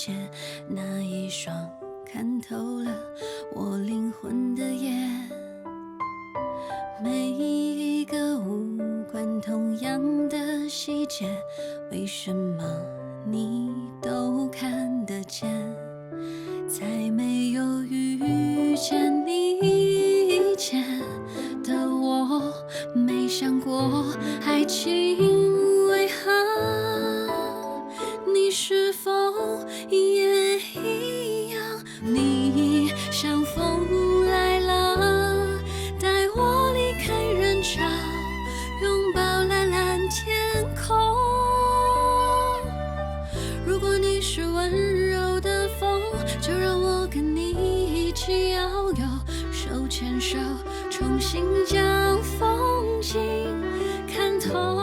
界，那一双看透了我灵魂的眼。每一个无关痛痒的细节，为什么你都看得见？在没有遇见你以前的我，没想过爱情为何。你是否也一样？你像风来了，带我离开人潮，拥抱蓝蓝天空。如果你是温柔的风，就让我跟你一起遨游，手牵手，重新将风景看透。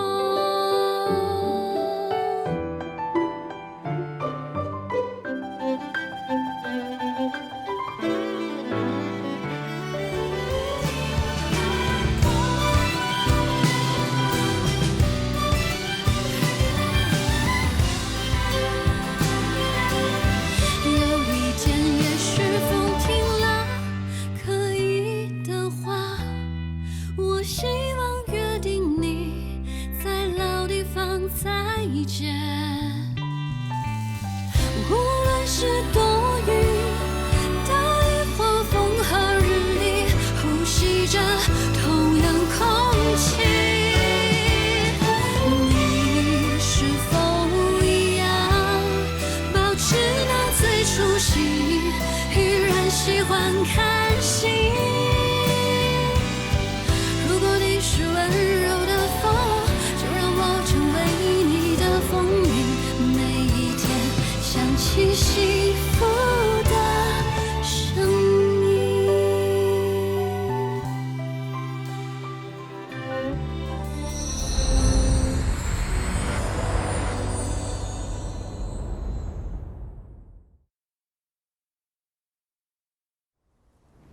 无论是多云大雨或风和日丽，呼吸着同样空气。你是否一样保持那最初心，依然喜欢看戏？如果你是温柔的风，就让我成为你的风云，每一天想起幸福的声音。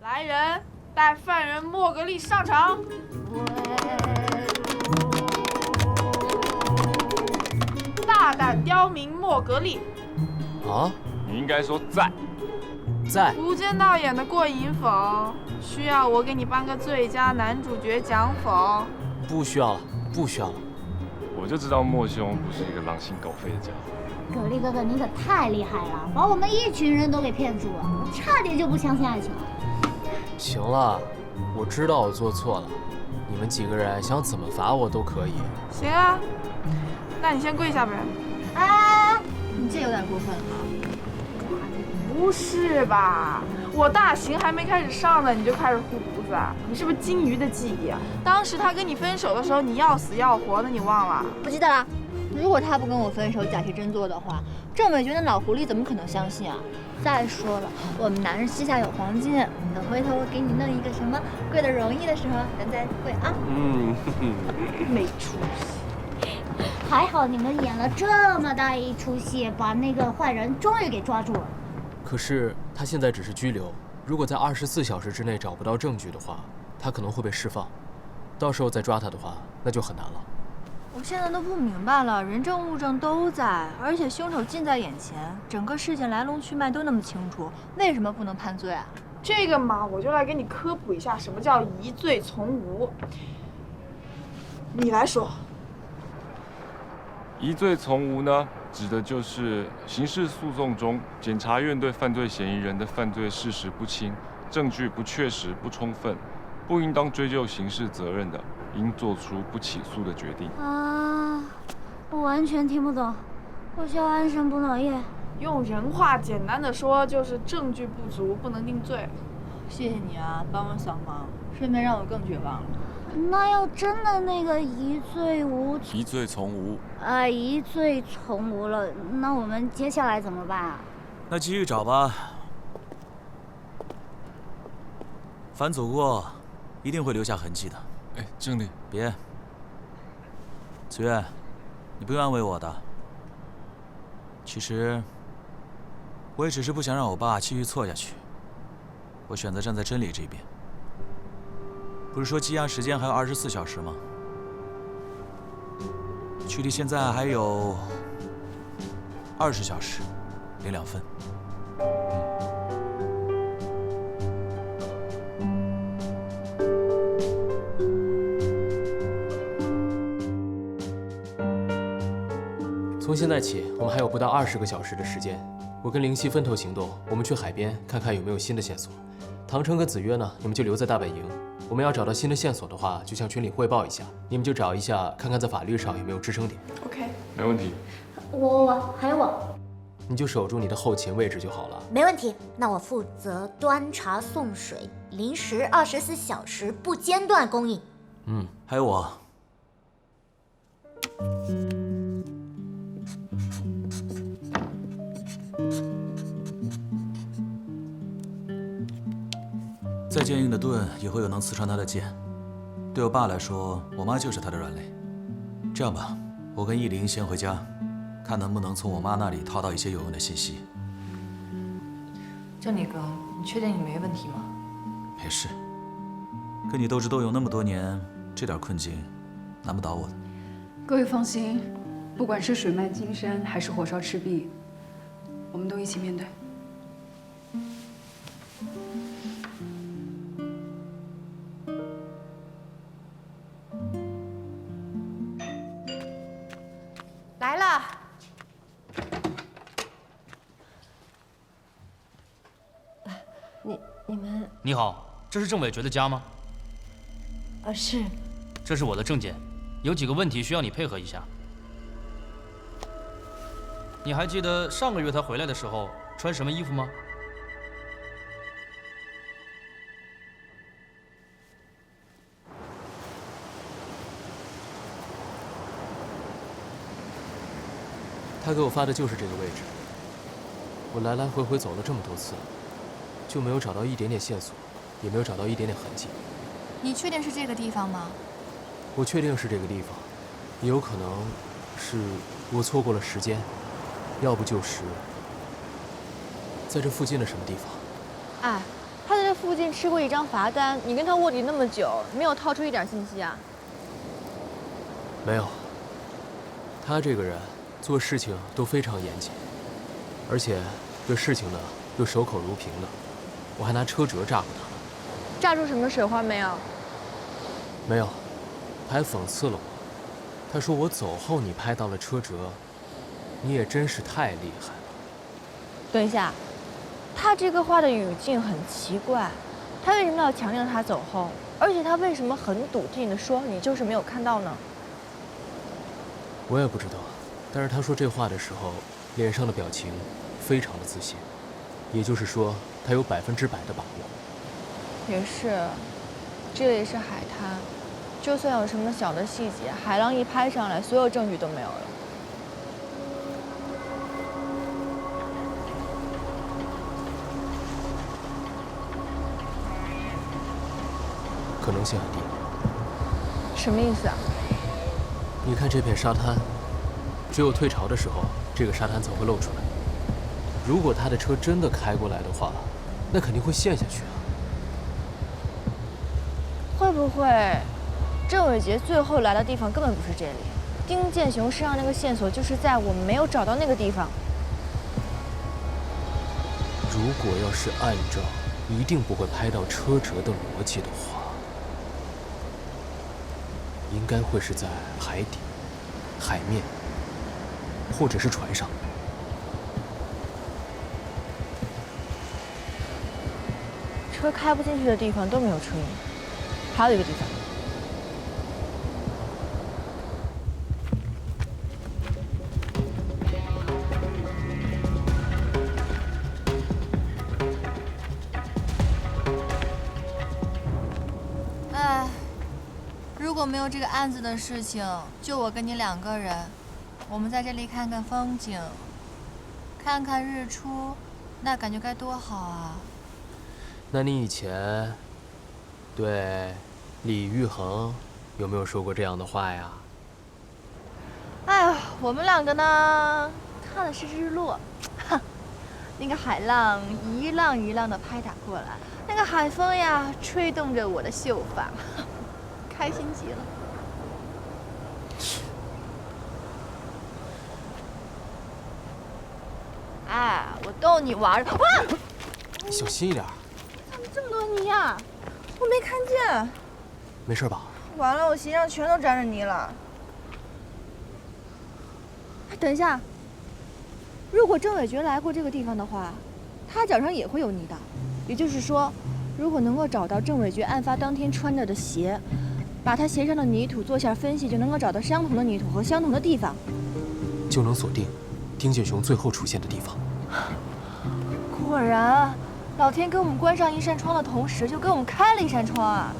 来人，带犯人莫格丽上场。大胆刁民莫格丽。啊？你应该说在。在。无间道演的过瘾否？需要我给你颁个最佳男主角奖否？不需要了，不需要了。我就知道莫兄不是一个狼心狗肺的家伙。蛤蜊哥哥，你可太厉害了，把我们一群人都给骗住了，我差点就不相信爱情了。行了，我知道我做错了，你们几个人想怎么罚我都可以。行啊，那你先跪下呗。啊，你这有点过分了。不是吧？我大刑还没开始上呢，你就开始护犊子啊？你是不是金鱼的记忆啊？当时他跟你分手的时候，你要死要活的，你忘了？不记得了。如果他不跟我分手，假戏真做的话，郑美娟的老狐狸怎么可能相信啊？再说了，我们男人膝下有黄金，等回头我给你弄一个什么跪得容易的时候，咱再跪啊。没出息。还好你们演了这么大一出戏，把那个坏人终于给抓住了。可是他现在只是拘留，如果在24小时之内找不到证据的话，他可能会被释放。到时候再抓他的话，那就很难了。我现在都不明白了，人证物证都在，而且凶手近在眼前，整个事件来龙去脉都那么清楚，为什么不能判罪啊？这个嘛，我就来给你科普一下什么叫疑罪从无。你来说。疑罪从无呢，指的就是刑事诉讼中，检察院对犯罪嫌疑人的犯罪事实不清、证据不确实、不充分，不应当追究刑事责任的，应作出不起诉的决定。啊，我完全听不懂，我需要安神补脑液。用人话简单的说，就是证据不足，不能定罪。谢谢你啊，帮我小忙，顺便让我更绝望了。那要真的那个疑罪无，疑罪从无。疑罪从无了，那我们接下来怎么办啊？那继续找吧，凡走过，一定会留下痕迹的。哎，经理，别，子越，你不用安慰我的。其实，我也只是不想让我爸继续错下去。我选择站在真理这边。不是说羁押时间还有24小时吗？距离现在还有20小时，领2分。从现在起，我们还有不到20个小时的时间。我跟灵犀分头行动，我们去海边看看有没有新的线索。唐城跟子曰呢，你们就留在大本营。我们要找到新的线索的话，就向群里汇报一下。你们就找一下，看看在法律上有没有支撑点。OK，没问题。还有我，你就守住你的后勤位置就好了。没问题。那我负责端茶送水，零食24小时不间断供应。还有我。再坚硬的盾也会有能刺穿他的剑。对我爸来说，我妈就是他的软肋。这样吧，我跟依林先回家，看能不能从我妈那里套到一些有用的信息。正理哥，你确定你没问题吗？没事，跟你斗智斗勇那么多年，这点困境难不倒我的。各位放心，不管是水漫金山还是火烧赤壁，我们都一起面对。来了。你们你好，这是郑伟爵的家吗？是。这是我的证件，有几个问题需要你配合一下。你还记得上个月他回来的时候穿什么衣服吗？他给我发的就是这个位置。我来来回回走了这么多次，就没有找到一点点线索，也没有找到一点点痕迹。你确定是这个地方吗？我确定是这个地方，也有可能是我错过了时间，要不就是在这附近的什么地方。哎，他在这附近吃过一张罚单，你跟他卧底那么久，没有套出一点信息啊？没有。他这个人做事情都非常严谨，而且对事情呢又守口如瓶的。我还拿车辙炸过他。炸出什么水花没有？没有，他还讽刺了我。他说我走后你拍到了车辙，你也真是太厉害了。等一下，他这个话的语境很奇怪，他为什么要强调他走后？而且他为什么很笃定地说你就是没有看到呢？我也不知道，但是他说这话的时候，脸上的表情非常的自信，也就是说他有100%的把握。也是，这里是海滩，就算有什么小的细节，海浪一拍上来，所有证据都没有了。可能性很低。什么意思啊？你看这片沙滩，只有退潮的时候，这个沙滩才会露出来。如果他的车真的开过来的话，那肯定会陷下去啊。会不会郑伟杰最后来的地方根本不是这里？丁建雄身上那个线索就是在我们没有找到那个地方。如果要是按照一定不会拍到车辙的逻辑的话，应该会是在海底、海面，或者是船上。车开不进去的地方都没有车影，还有一个地方。哎，如果没有这个案子的事情，就我跟你2个人，我们在这里看看风景，看看日出，那感觉该多好啊！那你以前对李玉衡有没有说过这样的话呀？哎呀，我们2个呢，看的是日落，哼，那个海浪一浪一浪的拍打过来，那个海风呀，吹动着我的秀发，开心极了。哎，逗你玩的。哇！小心一点。怎么这么多泥呀？我没看见。没事吧？完了，我鞋上全都沾着泥了。等一下，如果郑伟决来过这个地方的话，他脚上也会有泥的。也就是说，如果能够找到郑伟决案发当天穿着的鞋，把他鞋上的泥土做下分析，就能够找到相同的泥土和相同的地方，就能锁定丁建雄最后出现的地方。果然，老天给我们关上一扇窗的同时，就给我们开了一扇窗啊！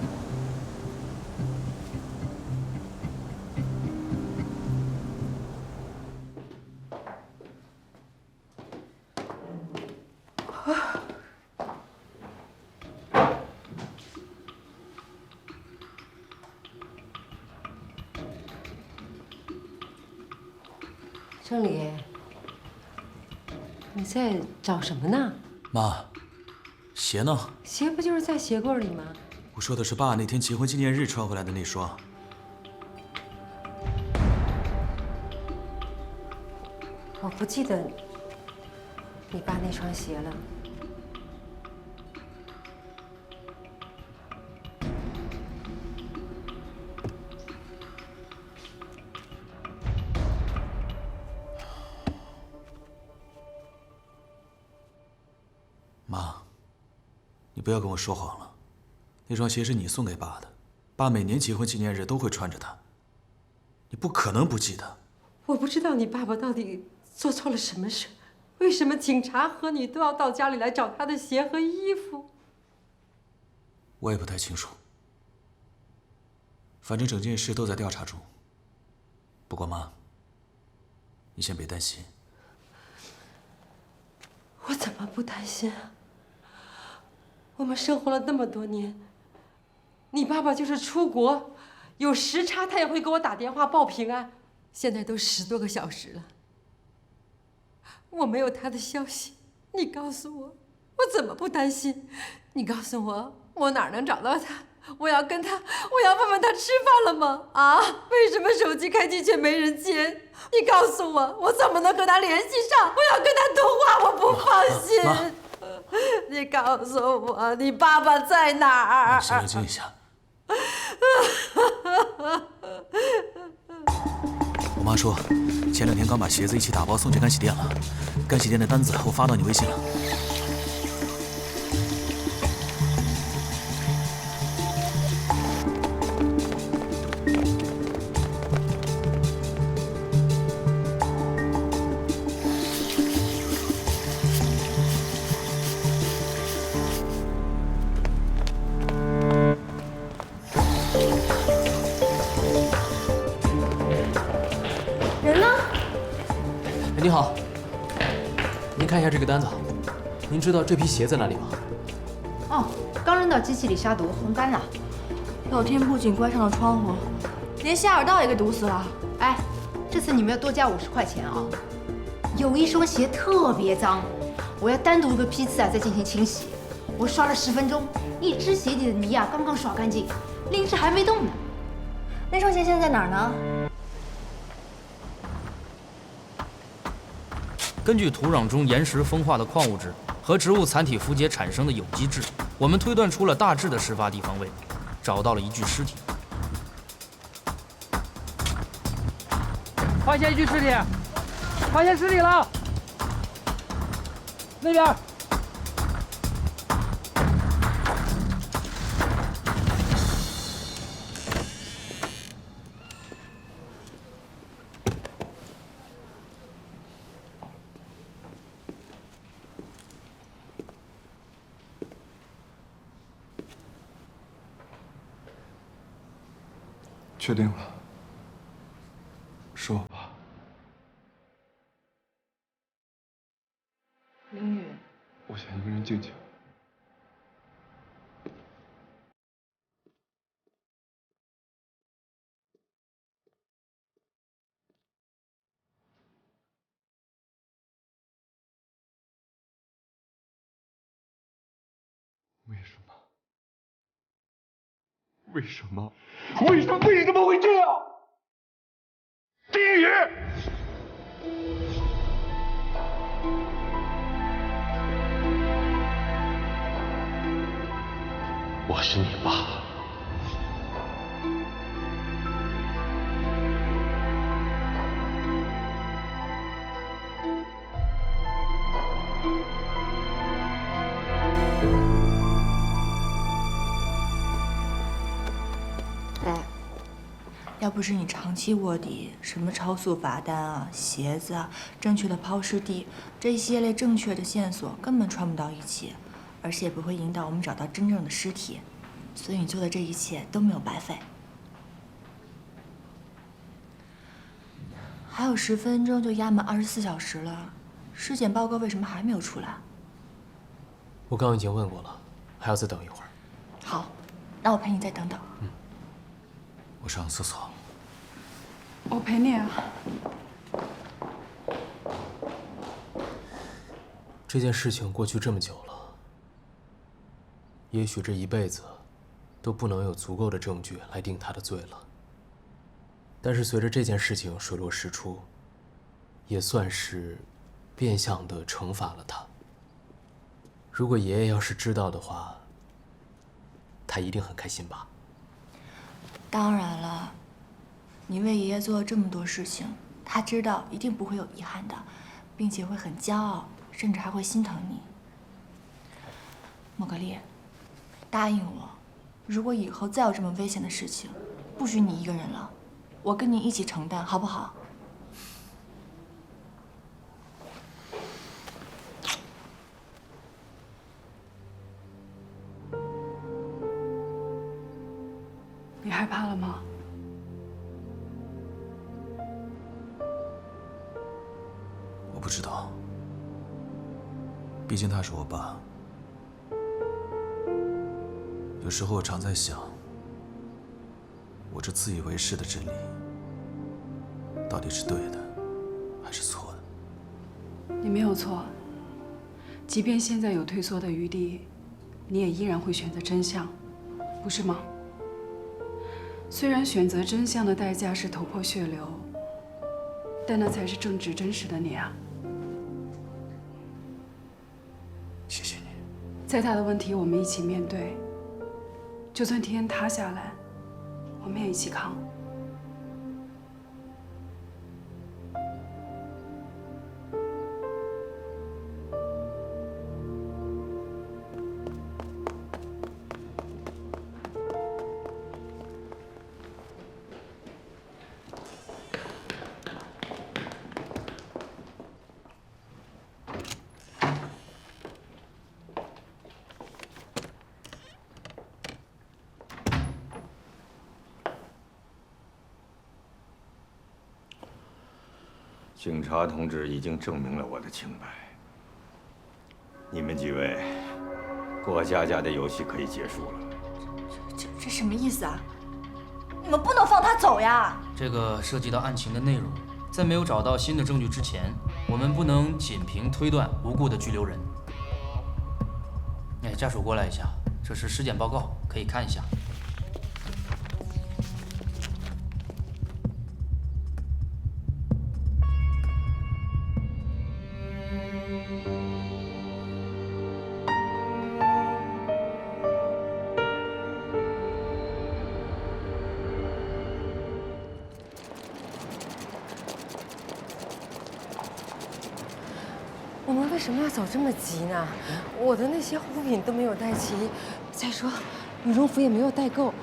郑理，你在找什么呢？妈，鞋呢？鞋不就是在鞋柜里吗？我说的是爸那天结婚纪念日穿回来的那双。我不记得你爸那双鞋了。妈，你不要跟我说谎了，那双鞋是你送给爸的，爸每年结婚纪念日都会穿着它，你不可能不记得。我不知道你爸爸到底做错了什么事，为什么警察和你都要到家里来找他的鞋和衣服？我也不太清楚，反正整件事都在调查中。不过妈，你先别担心。我怎么不担心啊？我们生活了那么多年，你爸爸就是出国有时差，他也会给我打电话报平安。现在都10多个小时了，我没有他的消息，你告诉我，我怎么不担心？你告诉我，我哪能找到他？我要跟他，我要问问他吃饭了吗？啊？为什么手机开机却没人接？你告诉我，我怎么能跟他联系上？我要跟他通话，我不放心。你告诉我，你爸爸在哪儿？先冷静一下。我妈说，前2天刚把鞋子一起打包送去干洗店了，干洗店的单子我发到你微信了。人呢？你好，您看一下这个单子，您知道这批鞋在哪里吗？哦，刚扔到机器里杀毒，红单了。老天不仅关上了窗户，连下水道也给堵死了。哎，这次你们要多加50块钱啊！有一双鞋特别脏，我要单独一个批次啊再进行清洗。我刷了10分钟，一只鞋底的泥啊刚刚刷干净，另一只还没动呢。那双鞋现在在哪儿呢？根据土壤中岩石风化的矿物质和植物残体分解产生的有机质，我们推断出了大致的事发地方位，找到了一具尸体。发现一具尸体，发现尸体了，那边。确定了，是我爸。林宇，我想一个人静静。为什么？为什么？为什么会这样？丁宇，我是你爸。要不是你长期卧底，什么超速罚单啊、鞋子啊、正确的抛尸地，这一系列正确的线索根本串不到一起，而且也不会引导我们找到真正的尸体，所以你做的这一切都没有白费。还有10分钟就压满24小时了，尸检报告为什么还没有出来？我刚刚已经问过了，还要再等一会儿。好，那我陪你再等等。我上厕所。我陪你啊。这件事情过去这么久了，也许这一辈子都不能有足够的证据来定他的罪了。但是随着这件事情水落石出，也算是变相的惩罚了他。如果爷爷要是知道的话，他一定很开心吧？当然了，你为爷爷做了这么多事情，他知道一定不会有遗憾的，并且会很骄傲，甚至还会心疼你。莫格丽，答应我，如果以后再有这么危险的事情，不许你一个人了，我跟你一起承担，好不好？你害怕了吗？我不知道，毕竟他是我爸。有时候我常在想，我这自以为是的真理，到底是对的，还是错的？你没有错，即便现在有退缩的余地，你也依然会选择真相，不是吗？虽然选择真相的代价是头破血流，但那才是正直真实的你啊！谢谢你。再大的问题我们一起面对，就算天塌下来，我们也一起扛。警察同志已经证明了我的清白。你们几位，过家家的游戏可以结束了。这什么意思啊？你们不能放他走呀！这个涉及到案情的内容，在没有找到新的证据之前，我们不能仅凭推断无故的拘留人。哎，家属过来一下，这是尸检报告，可以看一下。我们为什么要走这么急呢？我的那些护品都没有带齐，再说羽绒服也没有带够。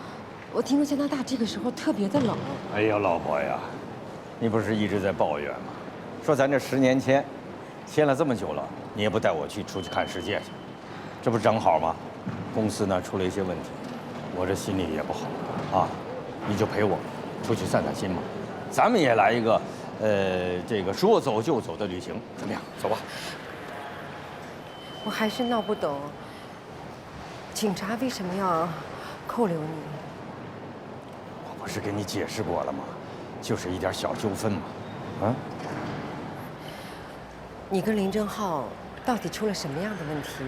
我听说加拿大这个时候特别的冷。哎呀，老婆呀，你不是一直在抱怨吗？说咱这10年签，签了这么久了，你也不带我出去看世界去，这不正好吗？公司呢出了一些问题，我这心里也不好啊。你就陪我出去散散心嘛，咱们也来一个。这个说走就走的旅行怎么样？走吧。我还是闹不懂，警察为什么要扣留你？我不是跟你解释过了吗？就是一点小纠纷嘛。啊？你跟林正浩到底出了什么样的问题？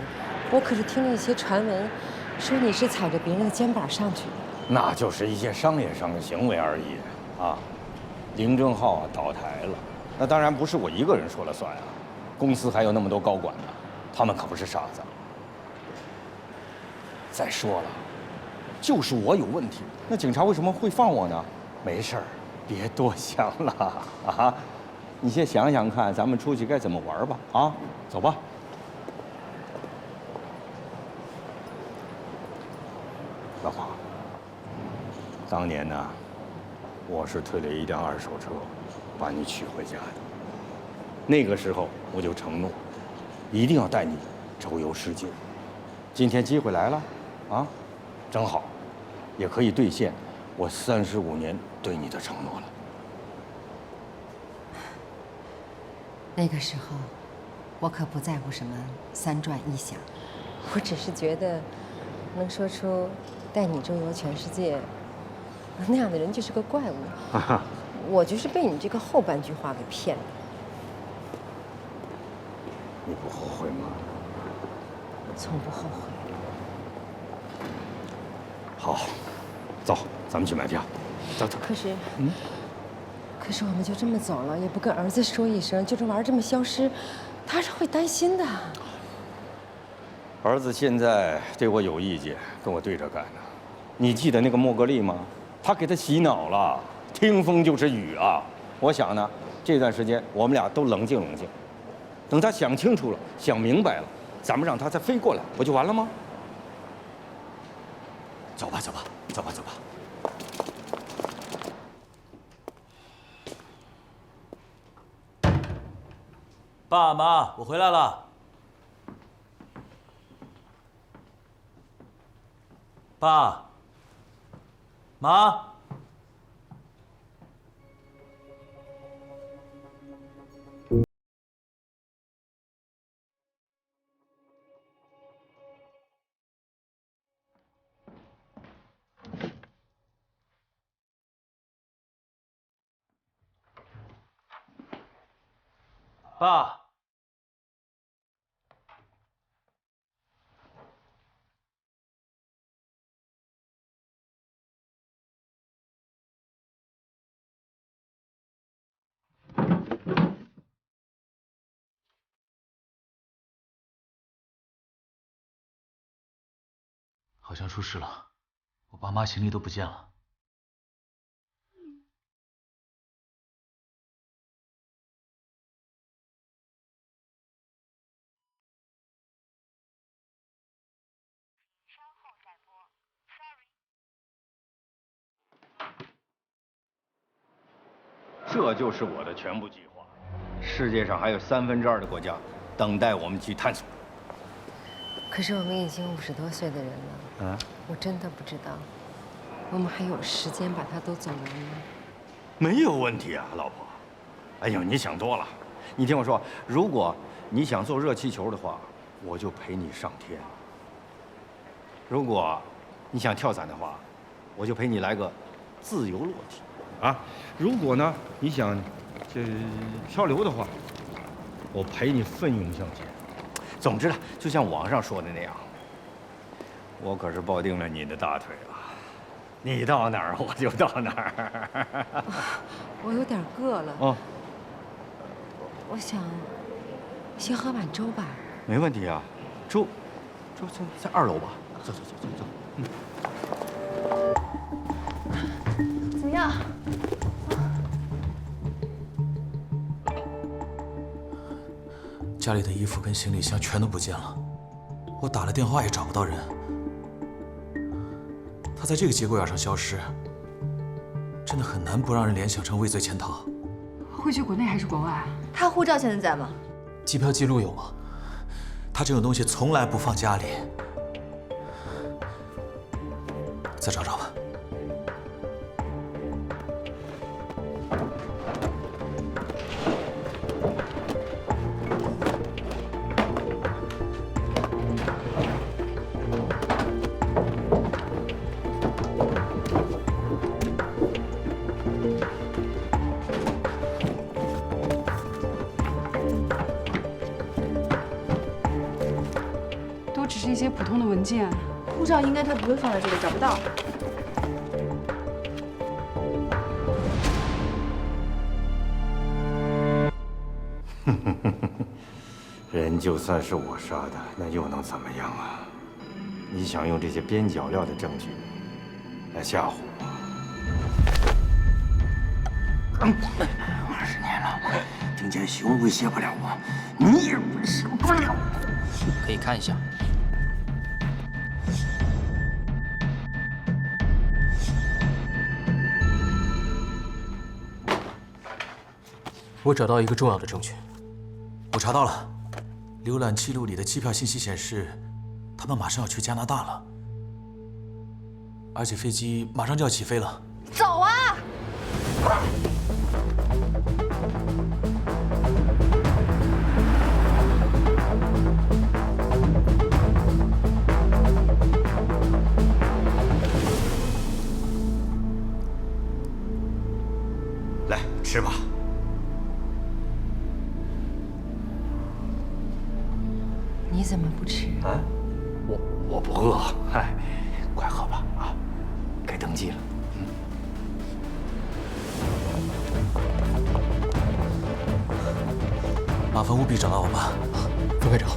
我可是听了一些传闻，说你是踩着别人的肩膀上去的。那就是一些商业上的行为而已啊。林正浩倒台了，那当然不是我一个人说了算啊，公司还有那么多高管呢，他们可不是傻子。再说了，就是我有问题。那警察为什么会放我呢？没事儿，别多想了啊！你先想想看，咱们出去该怎么玩吧？啊，走吧。老黄，当年呢，我是推了一辆二手车，把你娶回家的。那个时候我就承诺，一定要带你周游世界。今天机会来了，啊，正好，也可以兑现我35年对你的承诺了。那个时候，我可不在乎什么3转1响，我只是觉得，能说出带你周游全世界那样的人就是个怪物。我就是被你这个后半句话给骗了。你不后悔吗？从不后悔。好，走，咱们去买票。走走。可是，可是我们就这么走了，也不跟儿子说一声，就这玩意儿这么消失，他是会担心的。儿子现在对我有意见，跟我对着干呢。你记得那个莫格丽吗？他给他洗脑了，听风就是雨啊。我想呢，这段时间我们俩都冷静冷静，等他想清楚了、想明白了，咱们让他再飞过来，不就完了吗？走吧，走吧，走吧，走吧。爸妈，我回来了。爸妈，爸。好像出事了，我爸妈行李都不见了。这就是我的全部计划。世界上还有2/3的国家等待我们去探索。可是我们已经50多岁的人了，啊，我真的不知道，我们还有时间把它都走完吗？没有问题啊，老婆。哎呦，你想多了。你听我说，如果你想坐热气球的话，我就陪你上天；如果你想跳伞的话，我就陪你来个自由落体。啊，如果呢你想漂流的话，我陪你奋勇向前。总之呢，就像网上说的那样，我可是抱定了你的大腿了，你到哪儿我就到哪儿。我有点饿了。哦，我想先喝碗粥吧。没问题啊，粥在2楼吧。走走走走走。怎么样？家里的衣服跟行李箱全都不见了，我打了电话也找不到人。他在这个节骨眼上消失，真的很难不让人联想成畏罪潜逃。会去国内还是国外？他护照现在在吗？机票记录有吗？他这种东西从来不放家里。再找找吧。都只是一些普通的文件。护照应该他不会放在这里，找不到。人就算是我杀的，那又能怎么样啊？你想用这些边角料的证据来吓唬我。20年了，丁建雄威胁不了我，你也威胁不了我。可以看一下。我找到一个重要的证据。我查到了，浏览记录里的机票信息显示，他们马上要去加拿大了，而且飞机马上就要起飞了。走啊！来吃吧。你怎么不吃？啊，我不饿，嗨，快喝吧啊！该登记了。麻烦务必找到我爸。分开找。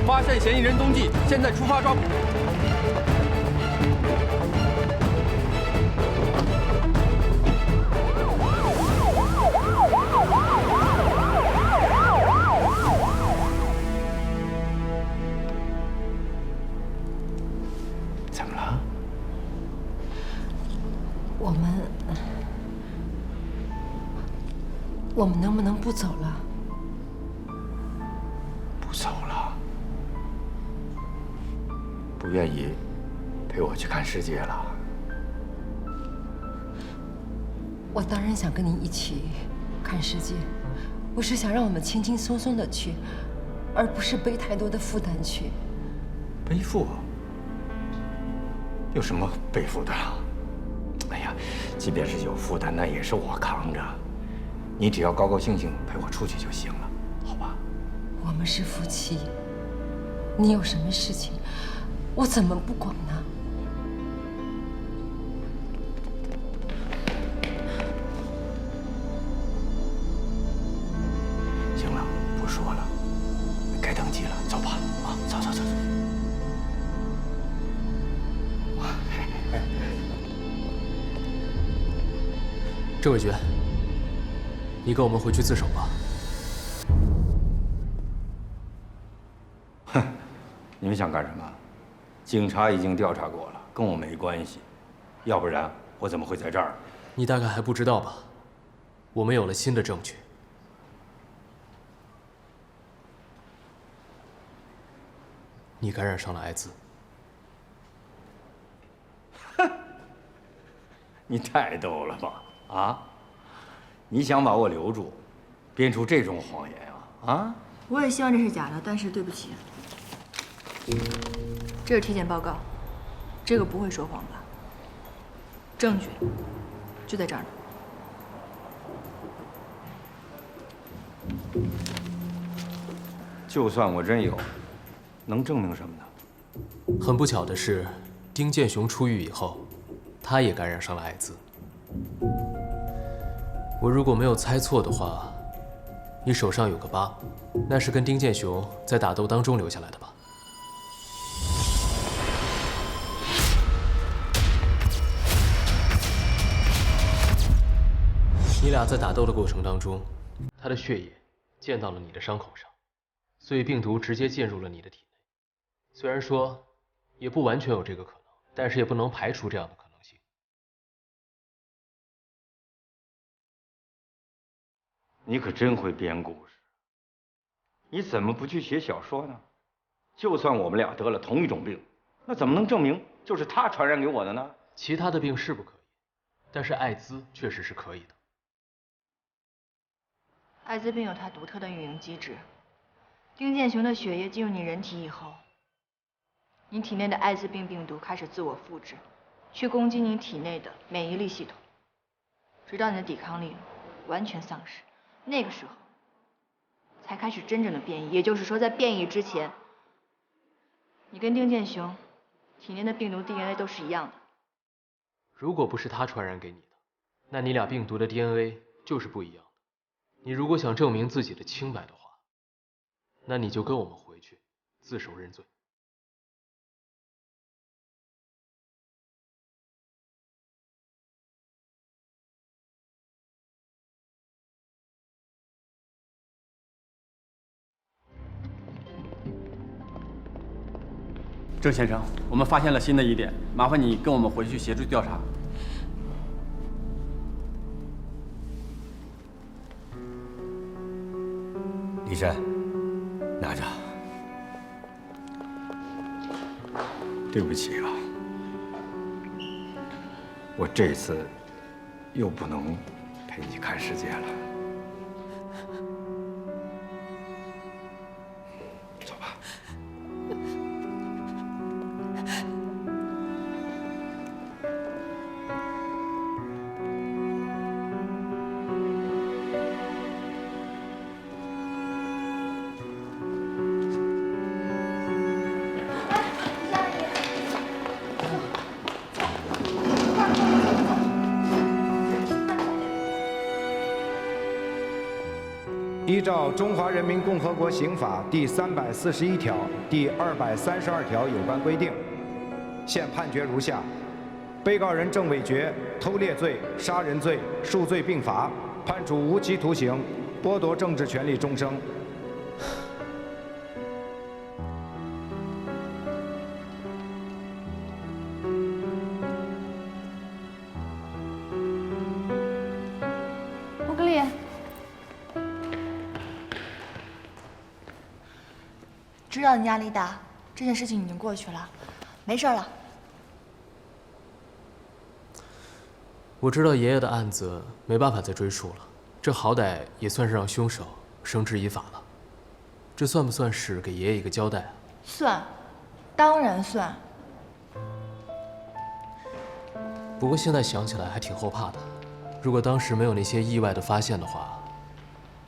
发现嫌疑人踪迹，现在出发抓捕。怎么了？我们能不能不走了？不走了？不愿意陪我去看世界了？我当然想跟你一起看世界，我是想让我们轻轻松松的去，而不是背太多的负担去。背负？有什么背负的？哎呀，即便是有负担，那也是我扛着。你只要高高兴兴陪我出去就行了，好吧？我们是夫妻，你有什么事情，我怎么不管呢？行了，不说了，该登记了，走吧。啊，走走走走。郑伟决，你跟我们回去自首吧。哼，你们想干什么？警察已经调查过了，跟我没关系。要不然我怎么会在这儿？你大概还不知道吧？我们有了新的证据。你感染上了艾滋。你太逗了吧？啊？你想把我留住，编出这种谎言啊？啊？我也希望这是假的，但是对不起，这是体检报告，这个不会说谎吧？证据就在这儿呢。就算我真有，能证明什么呢？很不巧的是，丁建雄出狱以后，他也感染上了艾滋。我如果没有猜错的话，你手上有个疤，那是跟丁建雄在打斗当中留下来的吧？你俩在打斗的过程当中，他的血液溅到了你的伤口上，所以病毒直接进入了你的体内。虽然说也不完全有这个可能，但是也不能排除这样的可能性。你可真会编故事。你怎么不去写小说呢？就算我们俩得了同一种病，那怎么能证明就是他传染给我的呢？其他的病是不可以，但是艾滋确实是可以的。艾滋病有它独特的运营机制。丁建雄的血液进入你人体以后，你体内的艾滋病病毒开始自我复制，去攻击你体内的免疫力系统，直到你的抵抗力完全丧失。那个时候，才开始真正的变异。也就是说，在变异之前，你跟丁建雄体内的病毒 DNA 都是一样的。如果不是他传染给你的，那你俩病毒的 DNA 就是不一样的。你如果想证明自己的清白的话，那你就跟我们回去，自首认罪。郑先生，我们发现了新的疑点，麻烦你跟我们回去协助调查。李珊，拿着。对不起啊，我这次又不能陪你看世界了。走吧。依照《中华人民共和国刑法》第341条、第232条有关规定，现判决如下：被告人郑伟决偷猎罪、杀人罪数罪并罚，判处无期徒刑，剥夺政治权利终生。乌格丽。知道你压力大，这件事情已经过去了，没事了。我知道爷爷的案子没办法再追诉了，这好歹也算是让凶手绳之以法了。这算不算是给爷爷一个交代啊？算，当然算。不过现在想起来还挺后怕的，如果当时没有那些意外的发现的话，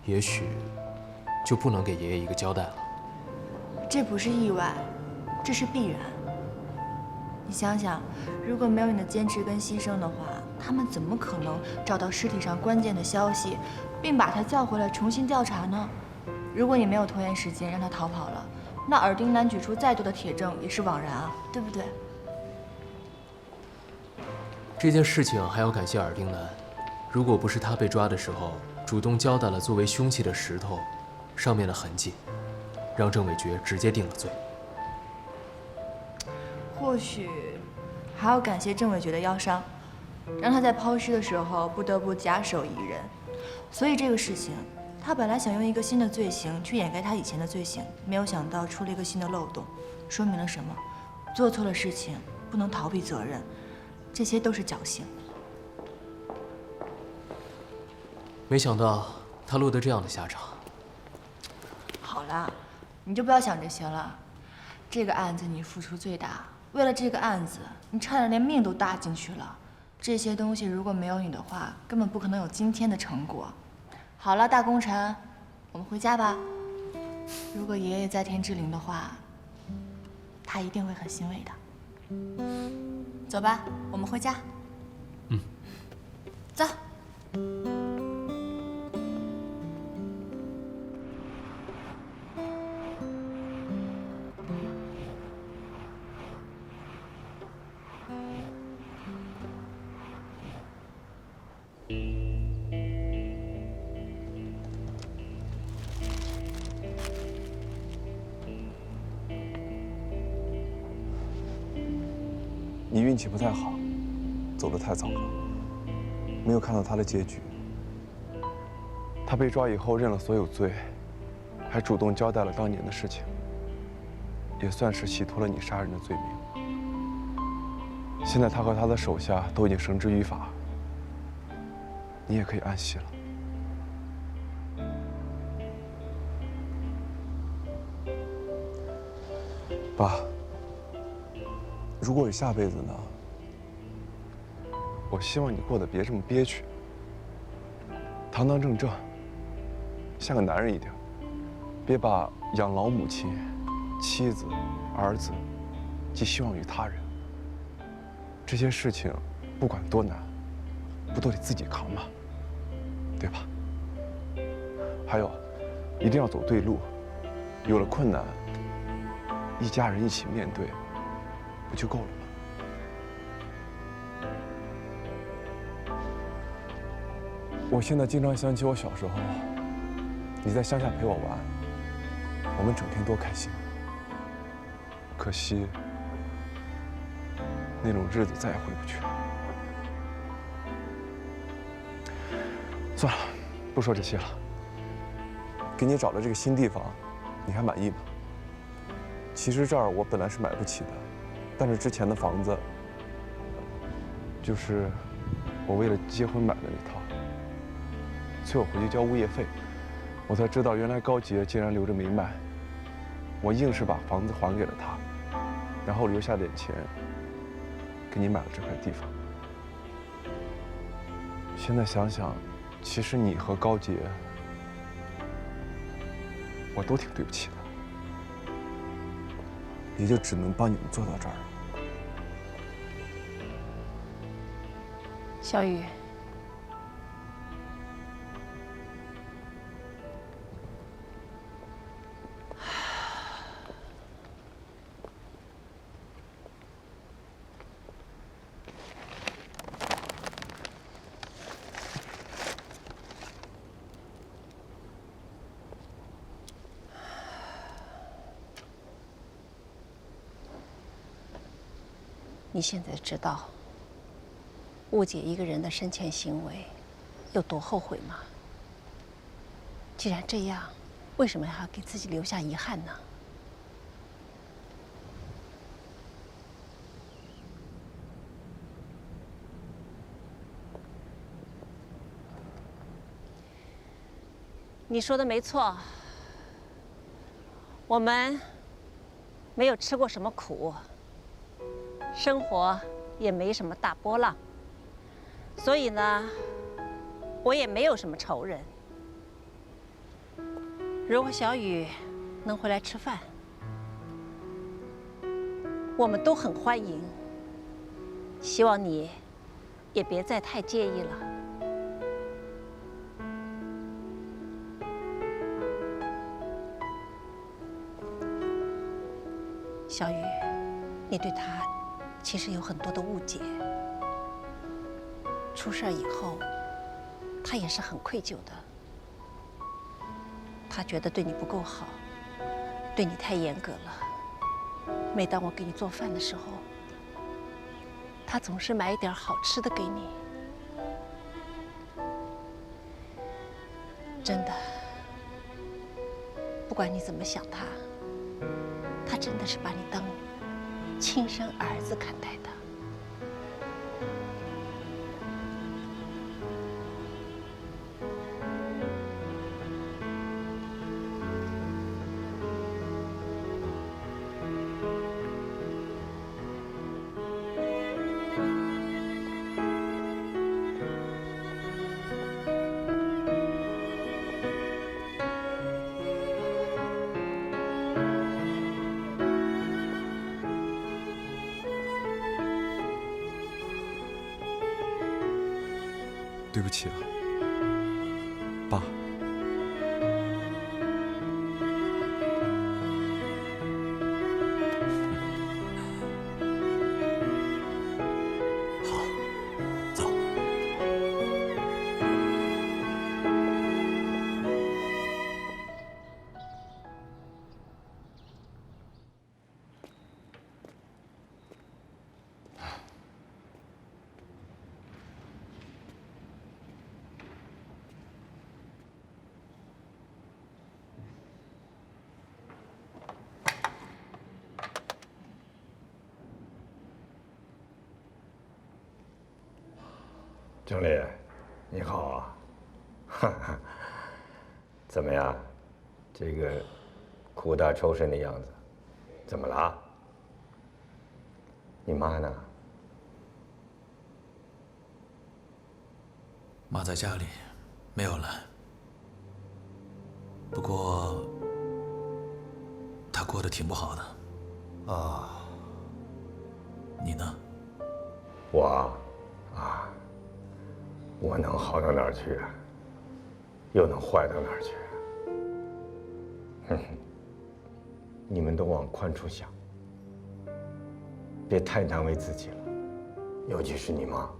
也许就不能给爷爷一个交代了。这不是意外，这是必然。你想想，如果没有你的坚持跟牺牲的话，他们怎么可能找到尸体上关键的消息，并把他叫回来重新调查呢？如果你没有拖延时间让他逃跑了，那尔丁男举出再多的铁证也是枉然啊，对不对？这件事情还要感谢尔丁男，如果不是他被抓的时候主动交代了作为凶器的石头上面的痕迹，让郑伟决直接定了罪。或许还要感谢郑伟决的腰伤，让他在抛尸的时候不得不假手疑人。所以这个事情，他本来想用一个新的罪行去掩盖他以前的罪行，没有想到出了一个新的漏洞，说明了什么？做错了事情不能逃避责任，这些都是侥幸。没想到他落得这样的下场。好了，你就不要想这些了。这个案子你付出最大，为了这个案子，你差点连命都搭进去了。这些东西如果没有你的话，根本不可能有今天的成果。好了，大功臣，我们回家吧。如果爷爷在天之灵的话，他一定会很欣慰的。走吧，我们回家。嗯，走。你运气不太好，走得太早了，没有看到他的结局。他被抓以后认了所有罪，还主动交代了当年的事情，也算是洗脱了你杀人的罪名。现在他和他的手下都已经绳之于法，你也可以安息了。爸。如果有下辈子呢？我希望你过得别这么憋屈，堂堂正正，像个男人一点。别把养老母亲、妻子、儿子寄希望于他人。这些事情，不管多难，不都得自己扛吗？对吧？还有，一定要走对路。有了困难，一家人一起面对，不就够了吗？我现在经常想起我小时候，你在乡下陪我玩，我们整天多开心。可惜，那种日子再也回不去了。算了，不说这些了。给你找的这个新地方，你还满意吗？其实这儿我本来是买不起的，但是之前的房子，就是我为了结婚买的那套。催我回去交物业费，我才知道原来高杰竟然留着没卖。我硬是把房子还给了他，然后留下点钱，给你买了这块地方。现在想想，其实你和高杰，我都挺对不起的，也就只能帮你们做到这儿了。小雨。你现在知道误解一个人的生前行为有多后悔吗？既然这样，为什么还要给自己留下遗憾呢？你说的没错，我们没有吃过什么苦。生活也没什么大波浪，所以呢，我也没有什么仇人。如果小雨能回来吃饭，我们都很欢迎。希望你也别再太介意了。小雨，你对他其实有很多的误解。出事以后，他也是很愧疚的。他觉得对你不够好，对你太严格了。每当我给你做饭的时候，他总是买一点好吃的给你。真的，不管你怎么想他，他真的是把你当亲生儿子看待的。对不起啊，爸。好，走。经理，你好啊！哈哈，怎么样？这个苦大仇深的样子，怎么了？你妈呢？妈在家里，没有来。不过，他过得挺不好的。啊，你呢？我能好到哪儿去啊？又能坏到哪儿去啊？哼哼，你们都往宽处想，别太难为自己了。尤其是你妈，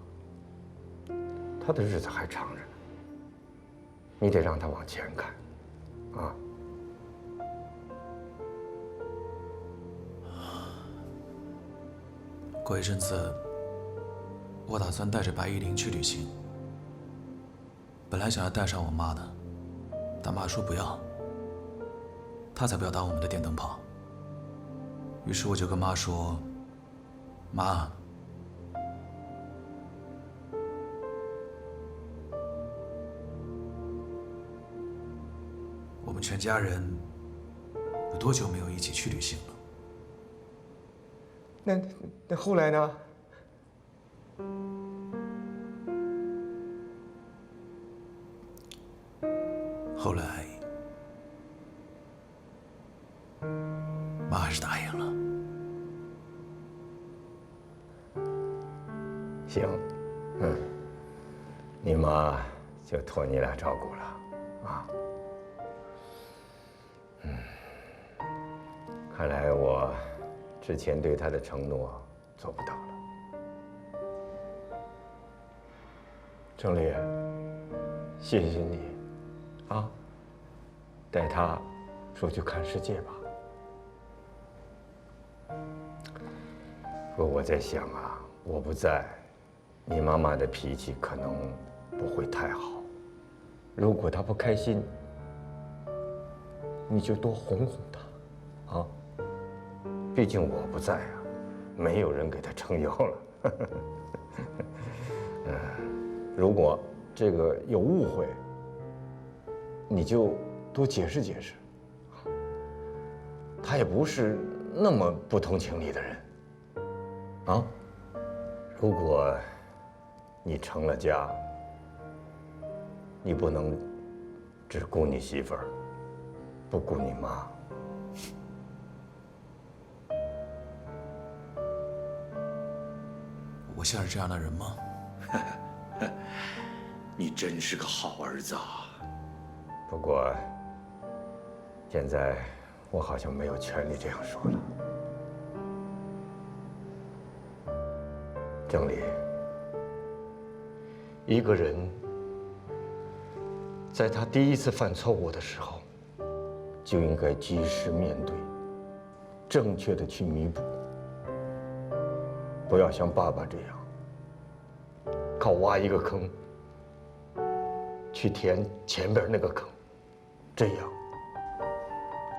她的日子还长着呢，你得让她往前看，啊。过一阵子，我打算带着白依林去旅行。本来想要带上我妈的，但妈说不要，她才不要当我们的电灯泡。于是我就跟妈说：“妈，我们全家人有多久没有一起去旅行了？”那后来呢？后来，妈还是答应了。行，你妈就托你俩照顾了，啊。看来我之前对她的承诺做不到了。郑丽，谢谢你，啊，带她出去看世界吧。不过我在想啊，我不在，你妈妈的脾气可能不会太好。如果她不开心，你就多哄哄她，啊。毕竟我不在啊，没有人给她撑腰了。如果这个有误会，你就多解释解释。她也不是那么不通情理的人，啊。如果你成了家，你不能只顾你媳妇儿，不顾你妈。我像是这样的人吗？你真是个好儿子啊！不过，现在我好像没有权利这样说了。郑丽，一个人在他第一次犯错误的时候，就应该及时面对，正确的去弥补，不要像爸爸这样，靠挖一个坑去填前边那个坑，这样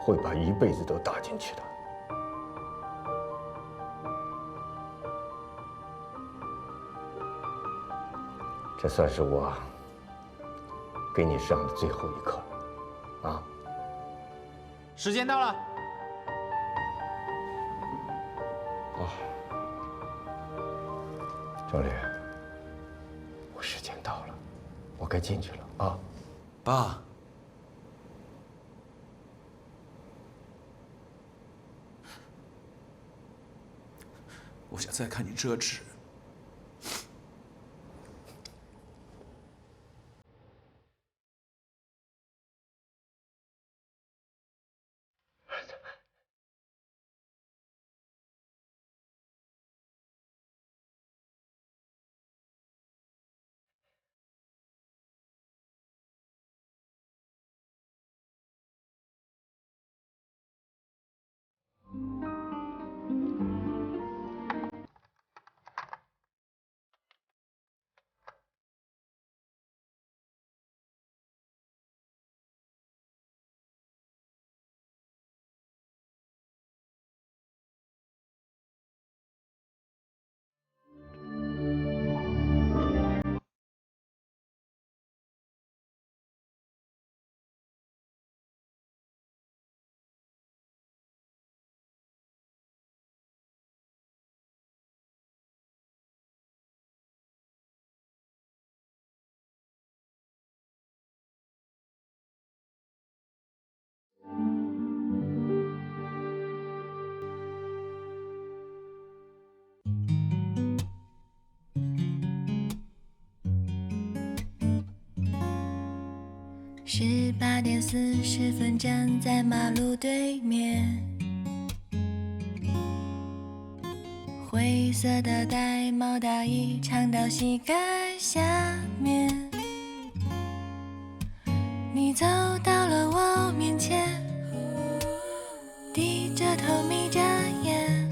会把一辈子都搭进去的。这算是我给你上的最后一课了，啊！时间到了。郑丽，我时间到了，我该进去了啊！爸，我想再看你折纸。18点40分，站在马路对面。灰色的玳瑁大衣长到膝盖下面。你走到了我面前，低着头眯着眼，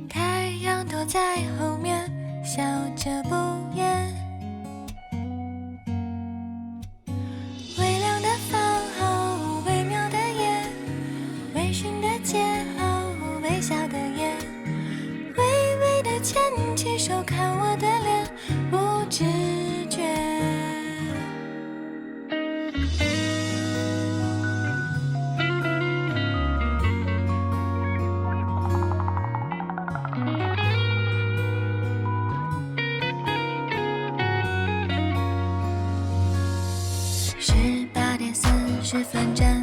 太阳躲在后面，笑着不言。微凉的饭后，微妙的夜，微醺的街后，微笑的眼，微微的牵起手，看我的脸，不知觉。18点40分，站